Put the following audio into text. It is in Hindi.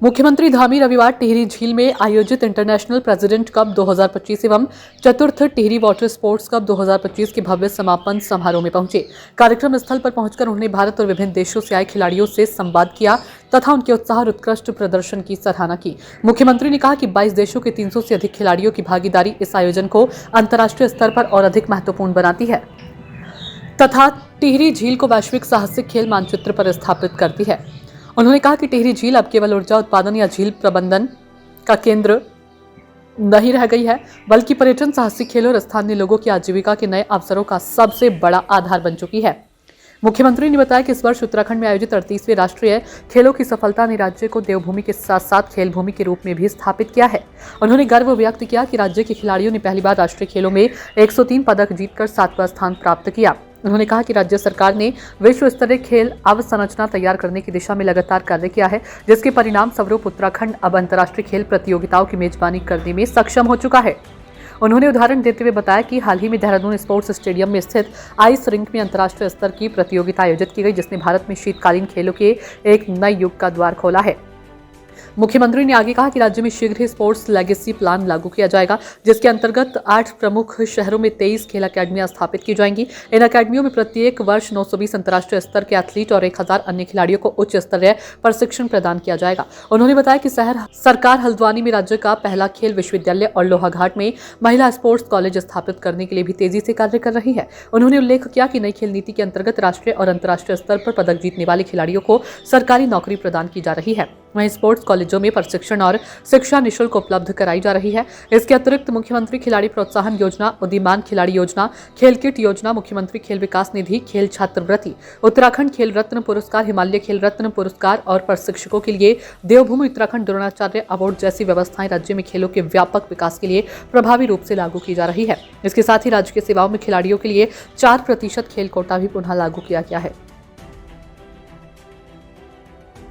मुख्यमंत्री धामी रविवार टिहरी झील में आयोजित इंटरनेशनल प्रेसिडेंट कप 2025 एवं चतुर्थ टिहरी वाटर स्पोर्ट्स कप 2025 के भव्य समापन समारोह में पहुंचे। कार्यक्रम स्थल पर पहुंचकर उन्होंने भारत और विभिन्न देशों से आए खिलाड़ियों से संवाद किया तथा उनके उत्साह और उत्कृष्ट प्रदर्शन की सराहना की। मुख्यमंत्री ने कहा कि 22 देशों के 300 से अधिक खिलाड़ियों की भागीदारी इस आयोजन को अंतर्राष्ट्रीय स्तर पर और अधिक महत्वपूर्ण बनाती है तथा टिहरी झील को वैश्विक साहसिक खेल मानचित्र पर स्थापित करती है। उन्होंने कहा कि टिहरी झील अब केवल ऊर्जा उत्पादन या झील प्रबंधन का केंद्र नहीं रह गई है, बल्कि पर्यटन, साहसिक खेलों और स्थानीय लोगों की आजीविका के नए अवसरों का सबसे बड़ा आधार बन चुकी है। मुख्यमंत्री ने बताया कि इस वर्ष उत्तराखंड में आयोजित 38वें राष्ट्रीय खेलों की सफलता ने राज्य को देवभूमि के साथ साथ खेल भूमि के रूप में भी स्थापित किया है। उन्होंने गर्व व्यक्त किया कि राज्य के खिलाड़ियों ने पहली बार राष्ट्रीय खेलों में 103 पदक जीतकर 7वां स्थान प्राप्त किया। उन्होंने कहा कि राज्य सरकार ने विश्व स्तरीय खेल अवसंरचना तैयार करने की दिशा में लगातार कार्य किया है, जिसके परिणाम स्वरूप उत्तराखंड अब अंतर्राष्ट्रीय खेल प्रतियोगिताओं की मेजबानी करने में सक्षम हो चुका है। उन्होंने उदाहरण देते हुए बताया कि हाल ही में देहरादून स्पोर्ट्स स्टेडियम में स्थित आइस रिंक में अंतर्राष्ट्रीय स्तर की प्रतियोगिता आयोजित की गई, जिसने भारत में शीतकालीन खेलों के एक नए युग का द्वार खोला है। मुख्यमंत्री ने आगे कहा कि राज्य में शीघ्र ही स्पोर्ट्स लेगेसी प्लान लागू किया जाएगा, जिसके अंतर्गत 8 प्रमुख शहरों में 23 खेल अकेडमियां स्थापित की जाएंगी। इन अकेडमियों में प्रत्येक वर्ष 920 अंतर्राष्ट्रीय स्तर के एथलीट और 1000 अन्य खिलाड़ियों को उच्च स्तरीय प्रशिक्षण प्रदान किया जाएगा। उन्होंने बताया कि सरकार हल्द्वानी में राज्य का पहला खेल विश्वविद्यालय और लोहाघाट में महिला स्पोर्ट्स कॉलेज स्थापित करने के लिए भी तेजी से कार्य कर रही है। उन्होंने उल्लेख किया कि नई खेल नीति के अंतर्गत राष्ट्रीय और अंतर्राष्ट्रीय स्तर पर पदक जीतने वाले खिलाड़ियों को सरकारी नौकरी प्रदान की जा रही है। वहीं स्पोर्ट्स कॉलेजों में प्रशिक्षण और शिक्षा निःशुल्क उपलब्ध कराई जा रही है। इसके अतिरिक्त मुख्यमंत्री खिलाड़ी प्रोत्साहन योजना, उदीयमान खिलाड़ी योजना, खेल किट योजना, मुख्यमंत्री खेल विकास निधि, खेल छात्रवृत्ति, उत्तराखंड खेल रत्न पुरस्कार, हिमालय खेल रत्न पुरस्कार और प्रशिक्षकों के लिए देवभूमि उत्तराखंड द्रोणाचार्य अवार्ड जैसी व्यवस्थाएं राज्य में खेलों के व्यापक विकास के लिए प्रभावी रूप से लागू की जा रही है। इसके साथ ही राज्य की सेवाओं में खिलाड़ियों के लिए 4% खेल कोटा भी पुनः लागू किया गया है।